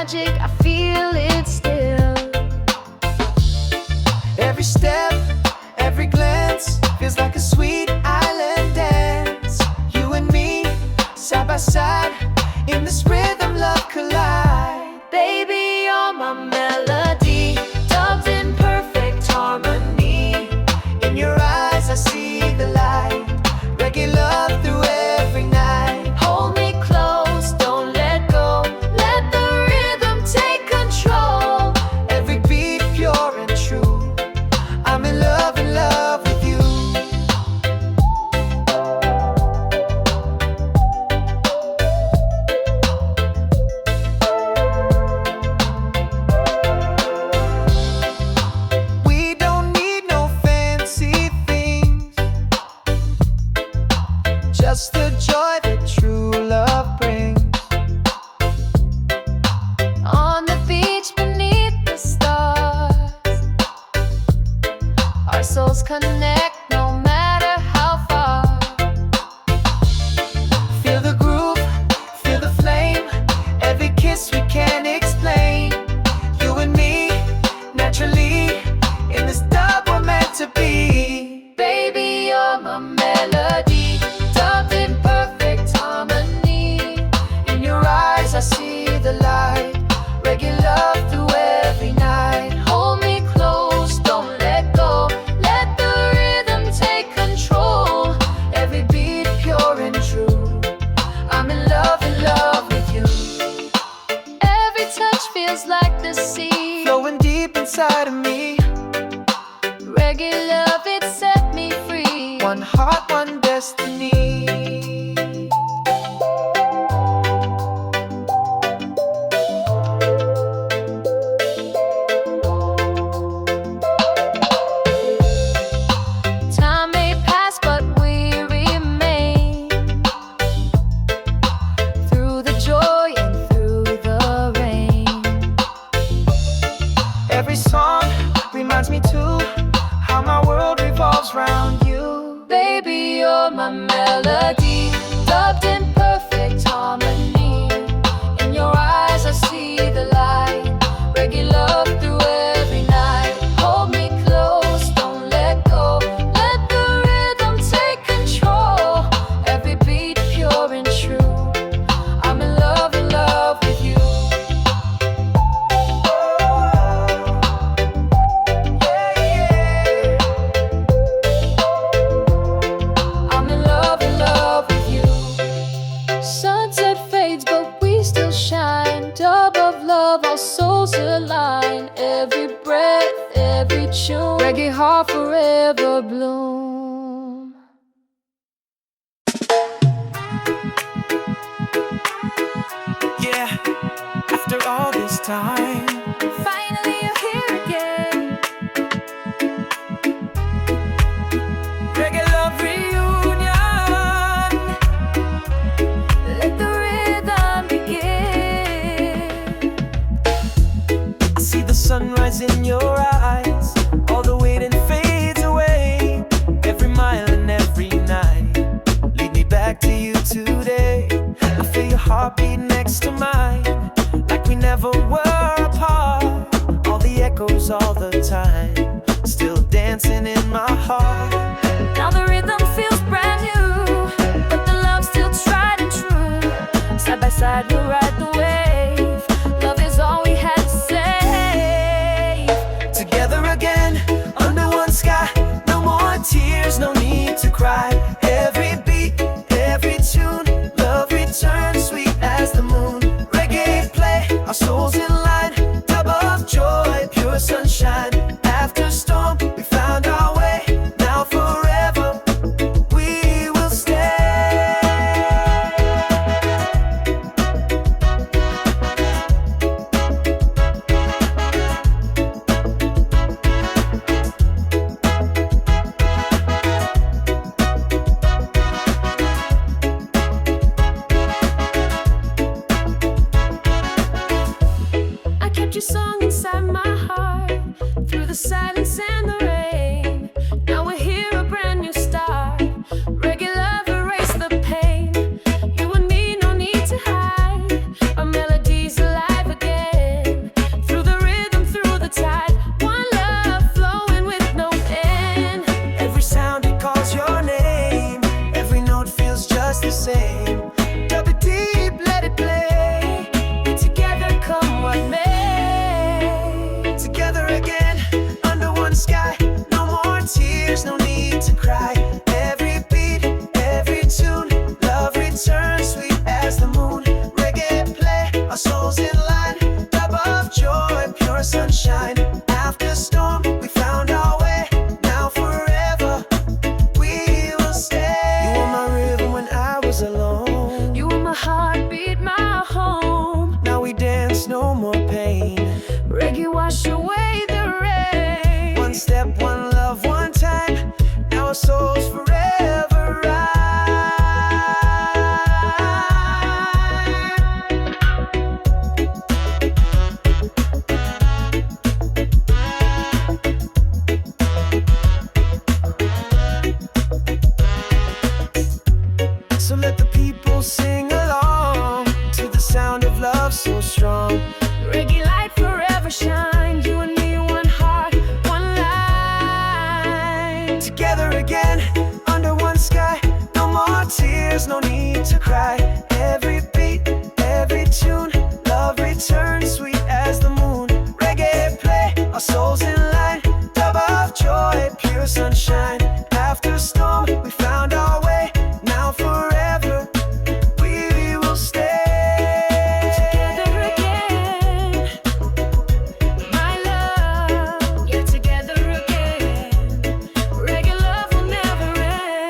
magic, I feel it still. Every step, every glance feels like a sweet island dance. You and me, side by side, in this rhythm love collide. Baby, you're my melody, dubbed in perfect harmony. In your eyes I see the light, reggae love through every night. Hold me close, don't let go, let the rhythm take control. Every beat pure and true, I'm in love with you. We don't need no fancy things, just the joy that true love brings. On the beach beneath the stars, our souls connect no matter how far. Feel the groove, feel the flame, every kiss we can't explain. You and me, naturally, in this dub we're meant to be. Baby, you're my melody, dubbed in perfect harmony. In your eyes I see the light, reggae love through every night. Hold me close, don't let go, let the rhythm take control. Every beat pure and true, I'm in love with you. Every touch feels like the sea, Flowing deep inside of me, reggae love, it set me free. one heart, one destiny. Time may pass, but we remain, through the joy and through the rain. Every song reminds me too how my world revolves round you. Baby, you're my melody, dubbed in perfect harmony. In your eyes I see the light, reggae love through every night. Hold me close, don't let go, let the rhythm take control. Every beat pure and true, I'm in love with you. I'm in love with you. Sunset fades, but we still shine. Dub of love, our souls align. Every breath, every tune, reggae heart forever bloom. Yeah, after all this time, Finally you're here again. reggae love reunion. Let the rhythm begin. I see the sunrise in your eyes, all the waiting fades away. Every mile and every night, lead me back to you today. I feel your heartbeat next to mine, like we never were apart. All the echoes all the time, still dancing in my heart. Now the rhythm feels brand new, but the love's still tried and true. Side by side we'll ride the wave. Love is all we had to say. Together again, under one sky, no more tears, no need to cry. Every beat, every tune, love returns sweet as the moon. Reggae play, our souls in line, dub of joy, pure sunshine. After storm, we found our way, now forever we will stay. Our melodies alive again. heartbeat, my home. Now we dance, no more pain. Reggae wash away the rain. One step, one love, one time. Now our souls forever rise. So let the people sing along to the sound of love so strong. Reggae light forever shine. You and me, one heart, one line. Together again, under one sky. No more tears, no need to cry. Every beat, every tune, love returns sweet as the moon. Reggae play, our souls in line. Dub of joy, pure sunshine. After a storm, we found our way. Now forever, we will stay. Together again, my love. Yeah, together again. Reggae love will never end.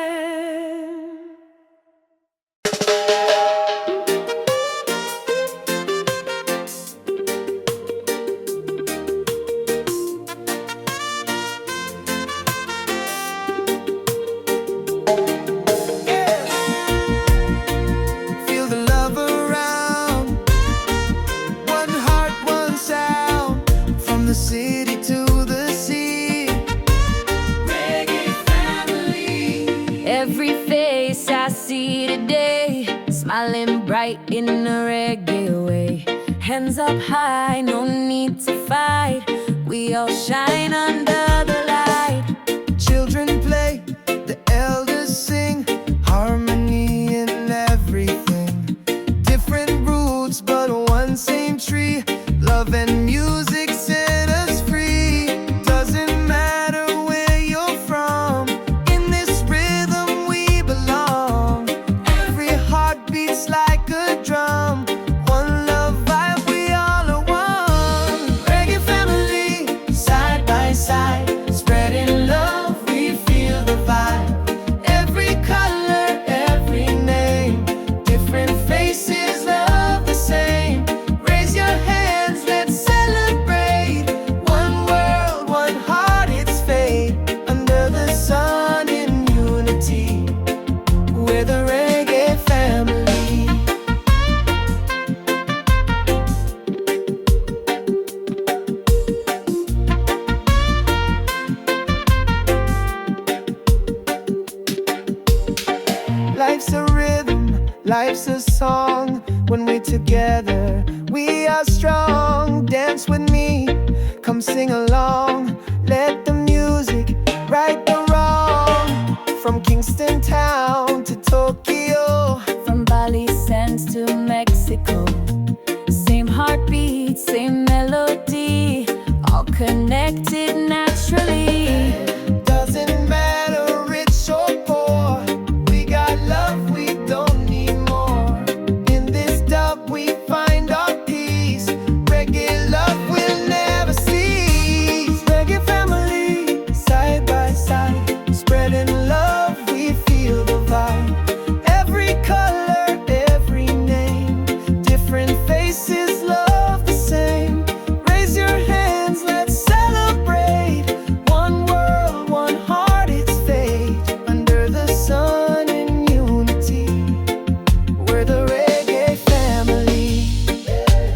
Feel the love around. One heart, one sound. From the city to the sea. Reggae family. Every face I see today, smiling bright in a reggae way. Hands up high, no need to fight. We all shine under the light. Children play, the elders sing. Harmony in everything. Different roots, but one same tree. Love and music set us free. Doesn't matter where you're from. In this rhythm we belong. Every heart beats like a drum. One love vibe, we all are one. Reggae family, side by side. Spreading love, we feel the vibe. Every color, every name. Different faces, love the same. Raise your hands, let's celebrate. One world, one heart, it's fate. Under the sun in unity, we're the reggae family. Life's a rhythm, life's a song. When we're together, we are strong. Dance with me, come sing along. Let the music right the wrong. From Kingston town to Tokyo, From Bali sands to Mexico, same heartbeat, same melody, all connected naturally. doesn't matter rich or poor. We got love, we don't need more. In this dub we find our peace. Reggae love will never cease. Reggae family, side by side. Spreading love, we feel the vibe. Every color, every name. Different faces, love the same. Raise your hands, let's celebrate. One world, one heart, it's fate. Under the sun in unity, we're the reggae family.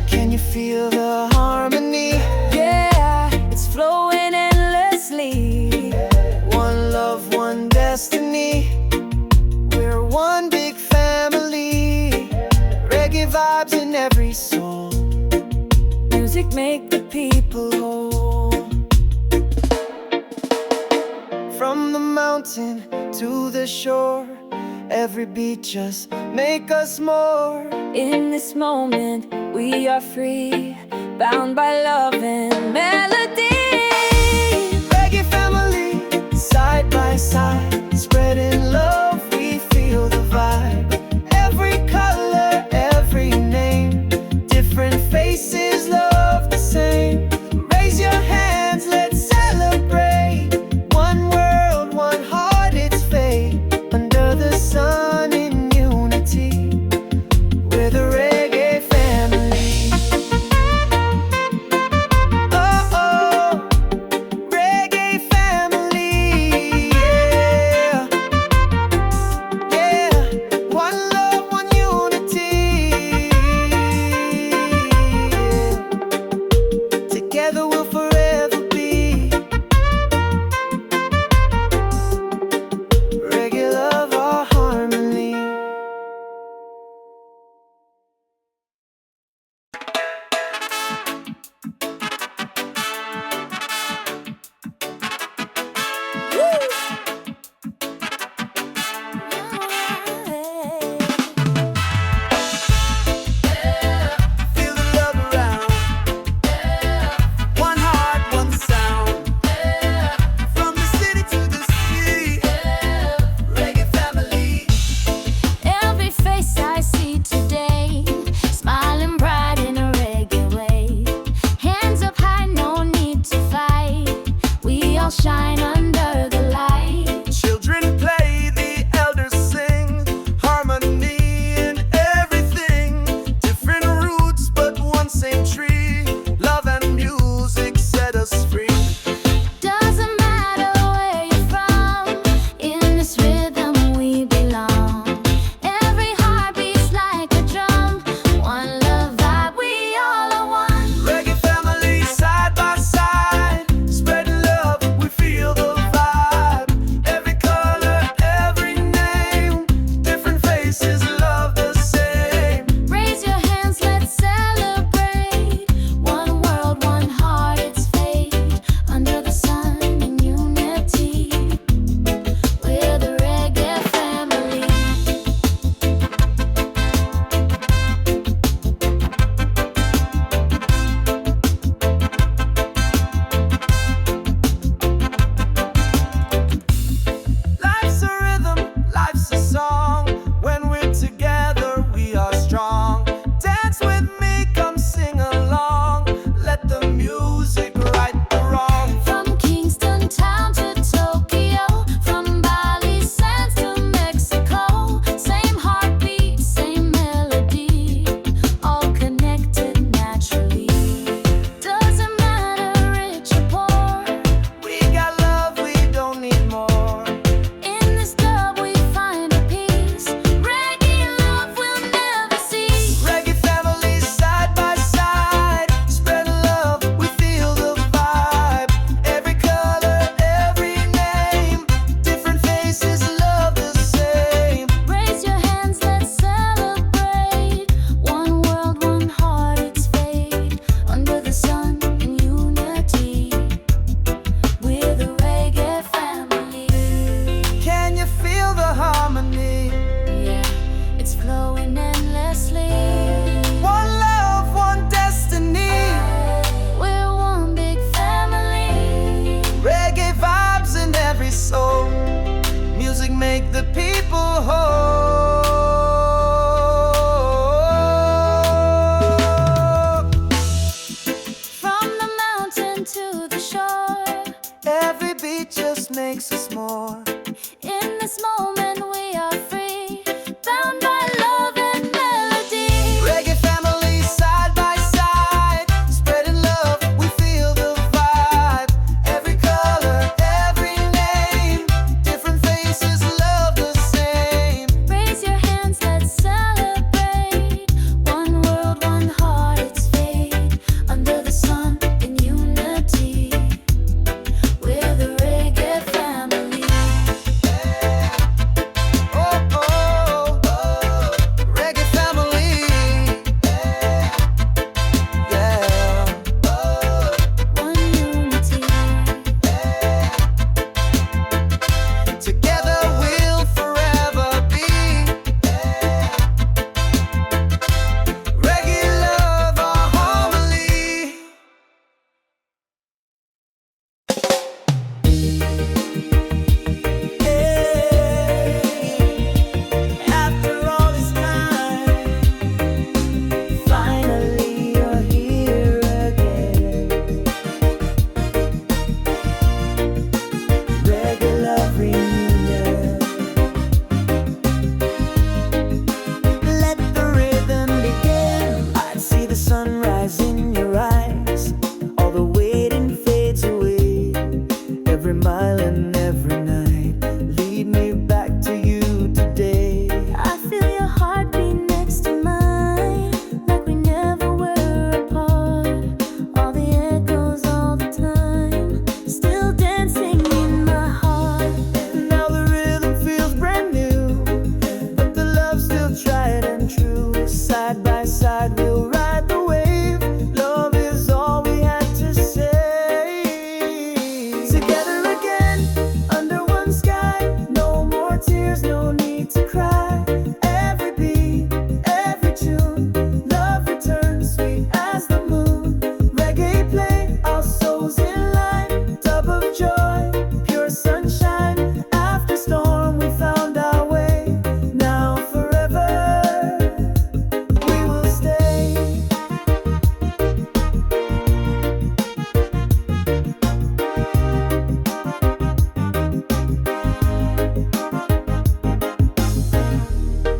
Can you feel the harmony? Yeah, it's flowing endlessly. One love, one destiny. We're one big family. Reggae vibes in every soul. Music make the people whole. From the mountain to the shore, every beat just make us more. In this moment, we are free, bound by love and melody. Reggae family, side by side. Spreading love, we feel the vibe. Every color, every name. Different faces, love the same. Raise your hands, let's celebrate. One world, one heart, it's fate. Under the sun in unity, we're the Side by side we'll ride the wave. Love is all we had to say. Together again, under one sky. No more tears, no need to cry. Every beat, every tune, love returns sweet as the moon. Reggae play, our souls in line. Dub of joy, pure sunshine. After storm we found our way. Now forever we will stay.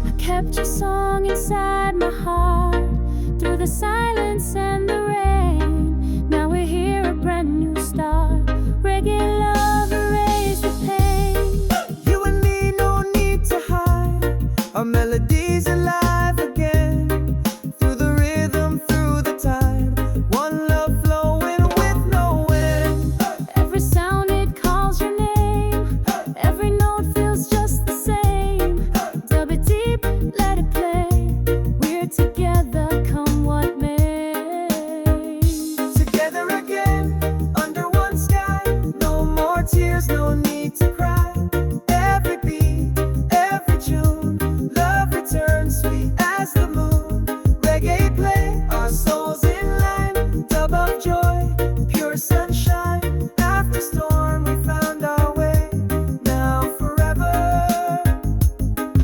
I kept your song inside my heart through the silence and the rain. Now we're here, a brand new start. Reggae love erased the pain. You and me, no need to hide. Our melodies alive again. Through the rhythm, through the time. One love flowing with no end. Every sound it calls your name. Every note feels just the same. Dub it deep, let it play. We're together, come what may. Together again, under one sky. No more tears, no need to cry. Every beat, every tune, love returns sweet as the moon. Reggae play, our souls in line. Dub of joy, pure sunshine. After storm we found our way. Now forever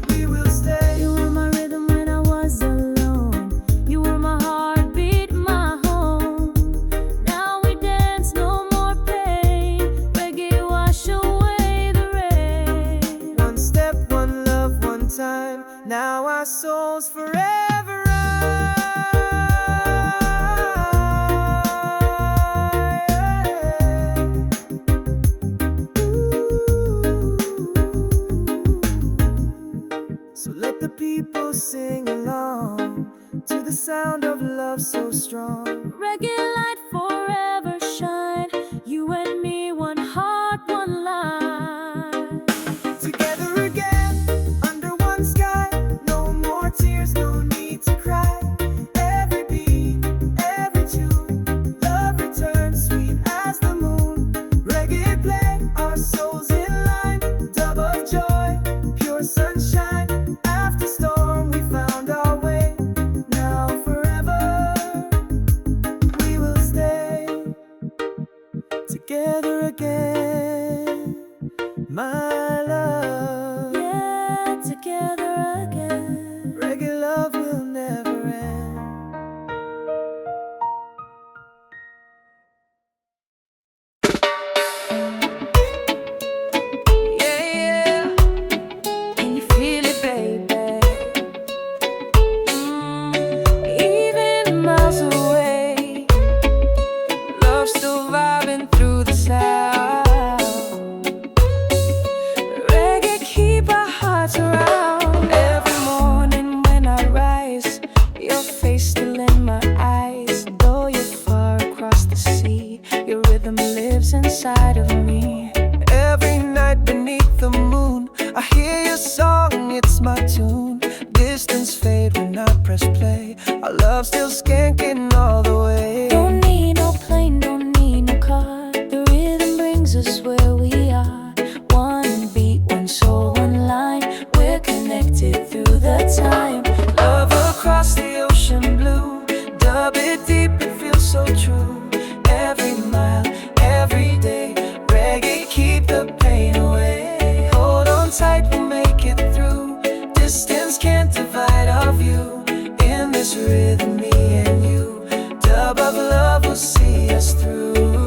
we will stay. You were my rhythm when I was alone. You were my heartbeat, my home. Now we dance, no more pain. Reggae wash away the rain. One step, one love, one time. Now our souls forever So let the people sing along to the sound of love so strong. Reggae light forever shine. You and me, one heart, one line. Together again, under one sky. No more tears, no need to cry. Every beat, every tune, love returns sweet as the moon. Reggae play, our souls in line. Dub of joy, pure sunshine. After storm we found our way. Now forever we will stay. Together again, my love. Yeah, together again. Reggae love will never end. Yeah, yeah. Can you feel it, baby? Even miles away, love still vibing through the sound. Reggae keep our hearts around. Every morning when I rise, your face still in my eyes. Though you're far across the sea, your rhythm lives inside of me. Every night beneath the moon, I hear your song, it's my tune. Distance fade when I press play. Our love still skanking all the way. Don't need no plane, don't need no car. The rhythm brings us where we are. One beat, one soul, one line. We're connected through the time. Love across the ocean blue. Dub it deep, it feels so true. Every mile, every day. Reggae keep the pain away. Hold on tight, we'll make it through. Distance can't divide our view. In this rhythm, me and you. Dub of love will see us through.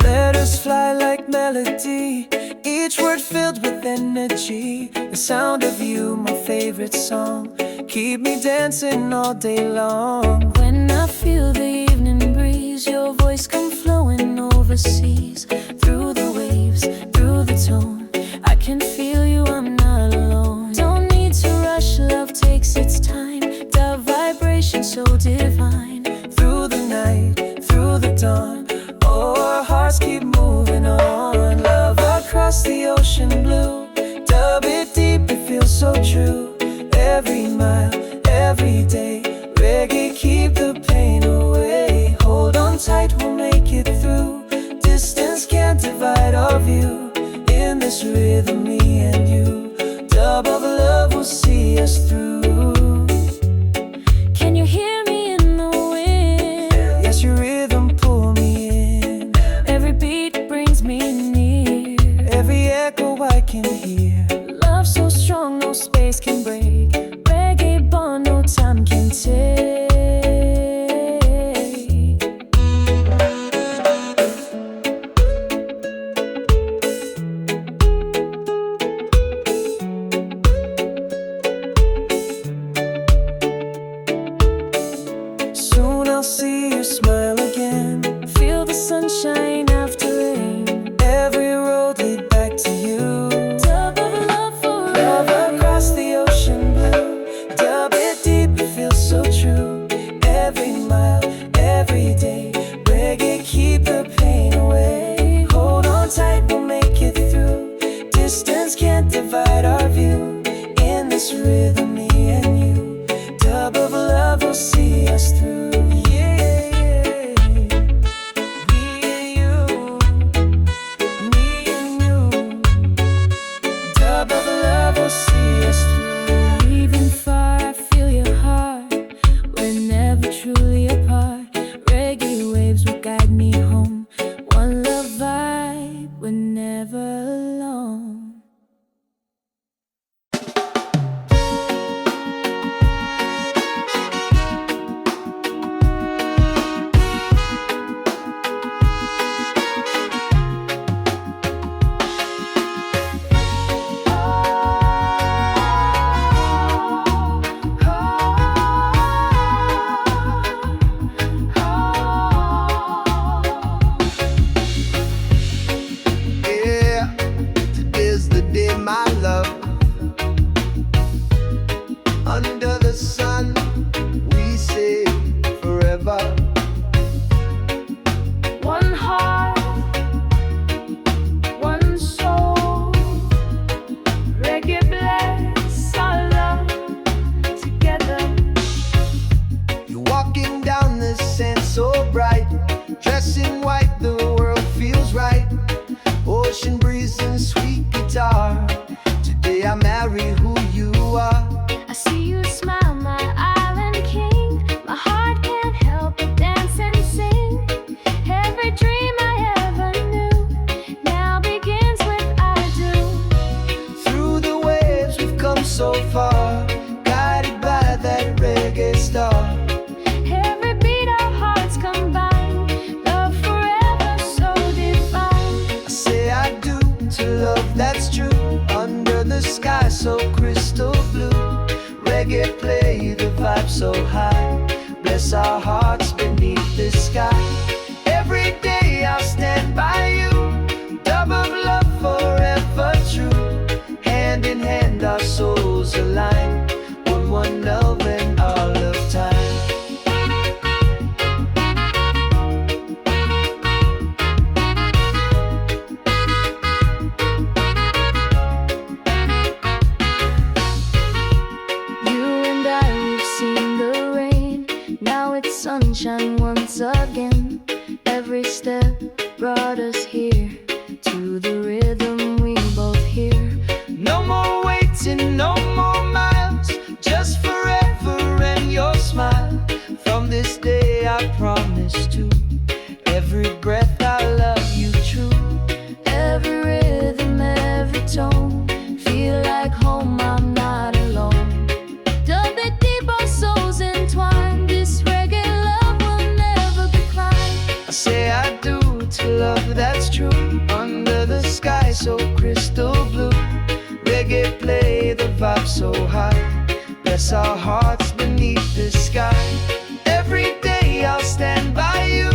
Let us fly like melody, each word filled with energy. The sound of you, my favorite song, keep me dancing all day long. When I feel the evening breeze, your voice come flowing overseas. Through the waves, through the tone, I can feel you, I'm not alone. Don't need to rush, love takes its time. The vibration so divine. Through the night, through the dawn, oh hearts keep moving on. Love across the ocean blue. Dub it deep, it feels so true. Every mile, every day, reggae keep the pain away. Hold on tight, we'll make it through. Distance can't divide our view. In this rhythm, me and you, dub of love will see us through. Can you hear me in the wind? Yes, your rhythm pull me in. Every beat brings me near. Every echo I can hear. Love so strong, no space can break. Reggae bond, no time can take. Soon I'll see you smile again. Feel the sunshine after rain. Every road lead back to you. Dub of love forever. Love across the ocean blue. Dub it deep, it feels so true. Every mile, every day, reggae keep the pain away. Hold on tight, we'll make it through. Distance can't divide our view. In this rhythm, me and you, dub of love will see us through. Yeah, me and you, me and you, dub of love will see us through. Even far, I feel your heart. We're never truly apart. Reggae waves will guide me home. One love vibe, we're never alone. Yeah, today's the day, my love. Under the sun, we say forever. One heart, one soul. Reggae bless our love together. You're walking down the sand so bright, dressed in white, the world feels right. Ocean breeze and sweet guitar. Today I marry who you are. I see you smile, my island king. My heart can't help but dance and sing. Every dream I ever knew now begins with I do. Through the waves we've come so far, guided by that reggae star. Every beat our hearts combine, love forever so divine. I say I do to love that's true. Under the sky so crystal blue, reggae play the vibe so high. Bless our hearts beneath the sky. Every day I'll stand by you, dub of love forever true. Hand in hand our souls align, one love and all of time. You and I, we've seen the rain. Now it's sunshine once again. Every step brought us here, to the rhythm we both hear. No more waiting, no more miles, just forever and your smile. From this day I promise to, every breath I love you true. Every rhythm, every tone, feel like home, I'm not alone. Dub it deep, our souls entwined. This reggae love will never decline. I say I do to love that's true. Under the sky so crystal blue, reggae play the vibe so high. Bless our hearts beneath the sky. Every day I'll stand by you,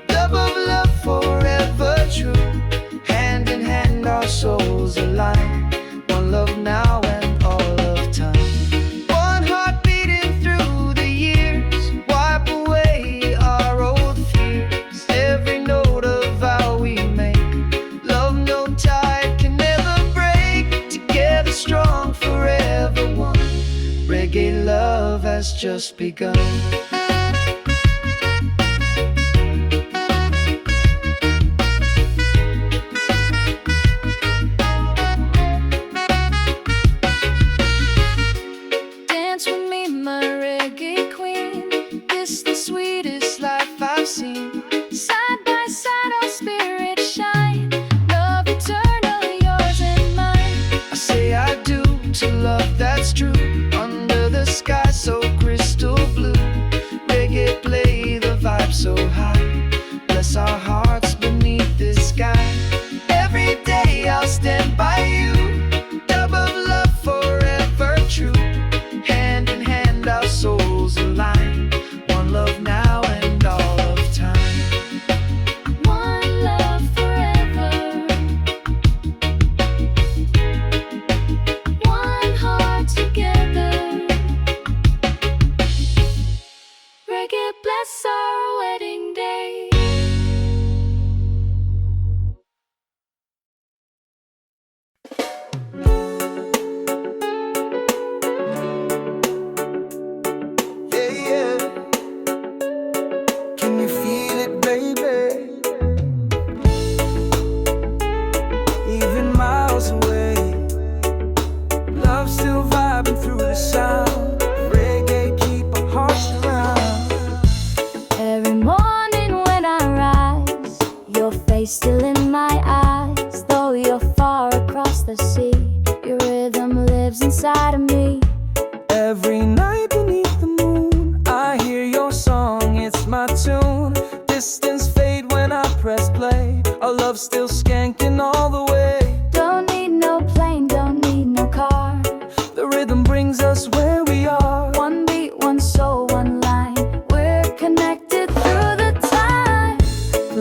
dub of love forever true. Hand in hand our souls align, one love now and all of time. One heart beating through the years, wipe away our old fears. Every note of vow we just begun. Dance with me, my reggae queen. This the sweetest life I've seen. Side by side, our spirits shine. Love eternally yours and mine. I say I do to love that's true. Under the sky so crystal blue, reggae play the vibe so high. Bless our hearts beneath this sky. Every day I'll stand by you. Dub of love forever true. Hand in hand our souls align. One love now and all of time. One love forever. One heart together. Reggae bless our wedding day. Yeah, yeah. Can you feel it, baby? Even miles away, love still vibing through the sound. Reggae keep our hearts around. Every morning when I rise, your face still in my eyes. Though you're far across the sea, your rhythm lives inside of me. Every night beneath the moon, I hear your song, it's my tune. Distance fade when I press play. Our love still skanking all the way. Don't need no plane, don't need no car. The rhythm brings us where we are. One beat, one soul, one line. We're connected through the time.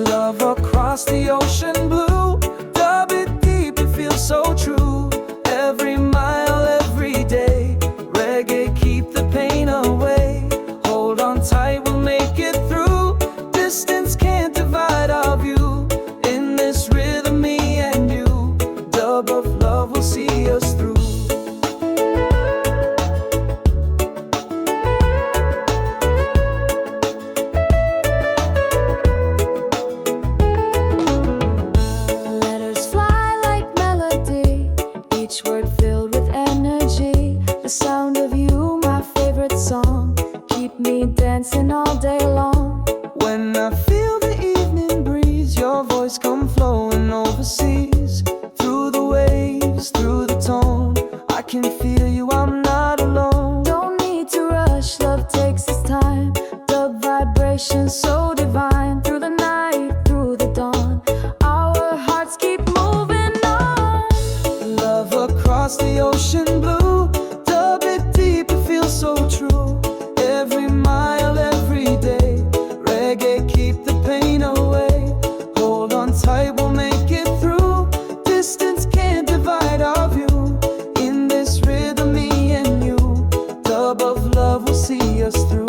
Love across the ocean blue. Dub it deep, it feels so true. Every mile, every day. Reggae keep the pain away. Hold on tight, we'll make it through. Distance can't divide our view. In this rhythm, me and you. Dub of love will see us through. Letters fly like melody, each word filled with energy. The sound of you, my favorite song, keep me dancing all day long. When I feel the evening breeze, your voice come flowing overseas. Through the waves, through the tone, I can feel you, I'm not alone. Don't need to rush, love takes its time. Dub vibration so divine. Through the night, through the dawn, our hearts keep moving on. Love across the ocean blue. Dub it deep, it feels so true. Every mile, every day. Reggae keep the pain away. Hold on tight, we'll make it through. Distance can't divide our view. In this rhythm, me and you. Dub of love will see us through.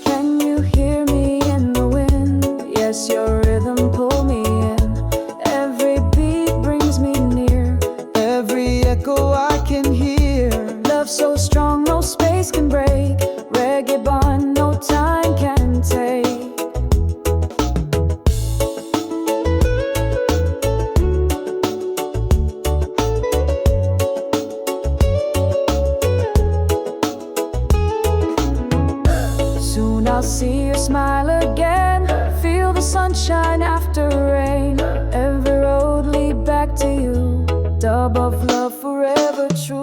Can you hear me in the wind? Yes, your rhythm pull me in. Every beat brings me near. Every echo I can hear. Love so strong, no space can break. Reggae bond, no time can take. Soon I'll see your smile again. Feel the sunshine after rain. Every road lead back to you. Dub of love forever true.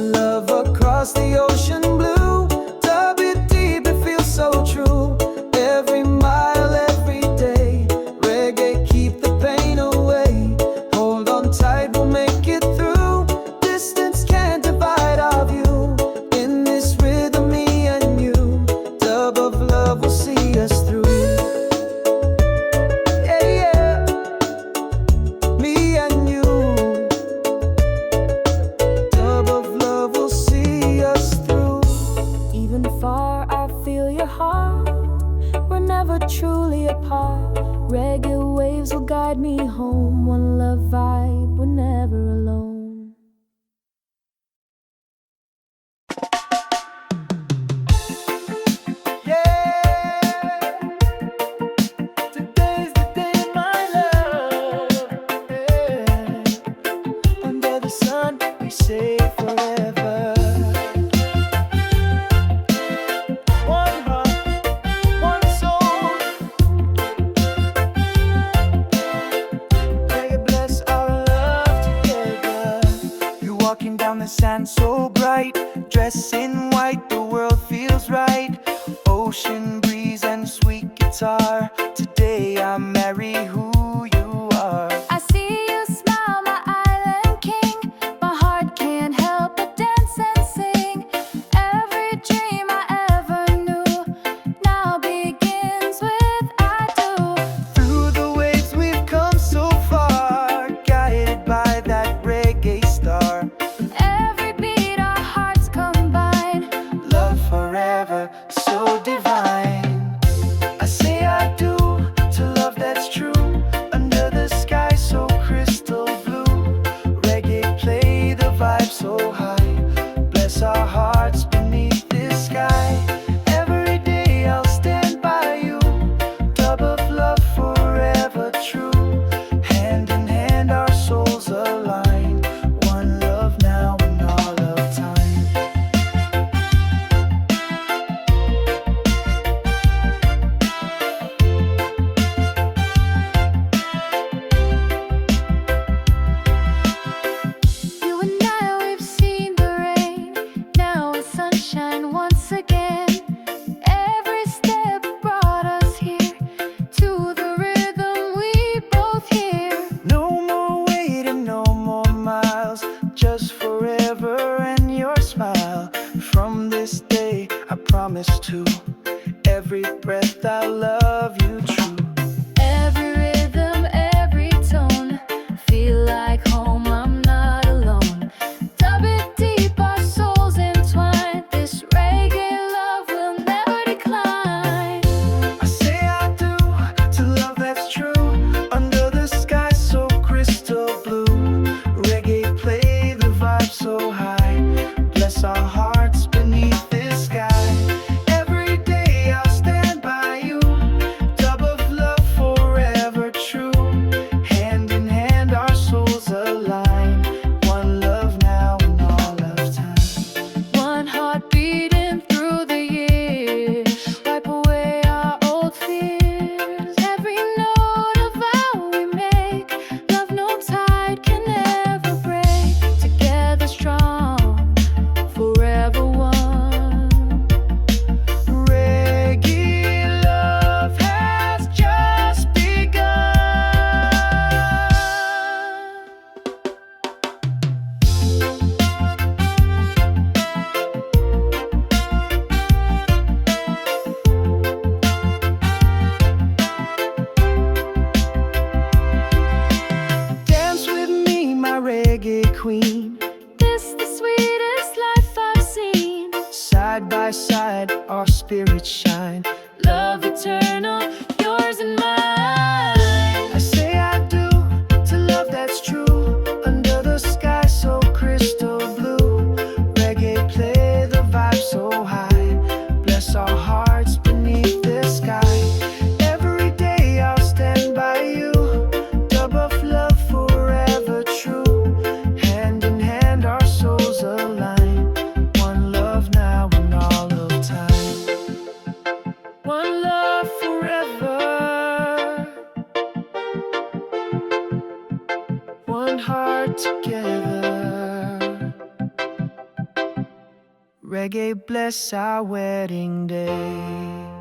Love across the ocean blue. Dub it deep, it feels so true. Every mile, every day. Reggae keep the pain away. Hold on tight, we'll make it through. Distance can't divide our view. In this rhythm, me and you. Dub of love will see us through. Yeah, yeah. Me and you. Dub of love will see us through. Even far, I feel your heart. We're never truly apart. Reggae waves will guide me home. One love vibe, we're never alone. the sand so bright. Dressed in white, the world feels right. Ocean breeze and sweet guitar. Today I marry who you are. I see you smile, my island king. My heart can't help but dance and sing. Every dream I ever knew now begins with I do. Through the waves we've come so far, guided by that reggae star. Every beat our hearts combine. Love forever, so divine. I say I do to love that's true. Under the sky so crystal blue. Reggae play the vibe so high. Bless our hearts beneath this sky. Every day I'll stand by you. Dub of love forever true. Hand in hand our souls align. One love now and all of time. You and I, we've seen the rain. Now it's sunshine once again. Every step brought us here to the rhythm we both hear. No more waiting, no more miles. Just forever and your smile. From this day I promise to every breath I'll love you true. Every rhythm, every tone, feel like home, I'm not alone. Dub it deep, our souls entwine. This reggae love will never decline. I say I do to love that's true. Under the sky so crystal blue. Reggae play the vibe so high. Bless our hearts beneath this sky. Every day I'll stand by you. Dub of love forever true. Hand in hand our souls align. One love now and all of time. One heart beating through the years, wipe away our old fears. Every note of vow we make, love no tide can ever break. Together strong, forever one. Reggae love has just begun. Dance with me, my reggae queen. This the sweetest life I've seen. Side by side, our spirits shine. Love eternal, yours and mine. I say I do to love that's true. Under the sky so crystal blue. Reggae play the vibe so high. Bless our hearts beneath this sky. Every day I'll stand by you. Dub of love forever true. Hand in hand our souls align. One love now and all of time. One love forever. One heart together. Reggae bless our wedding day.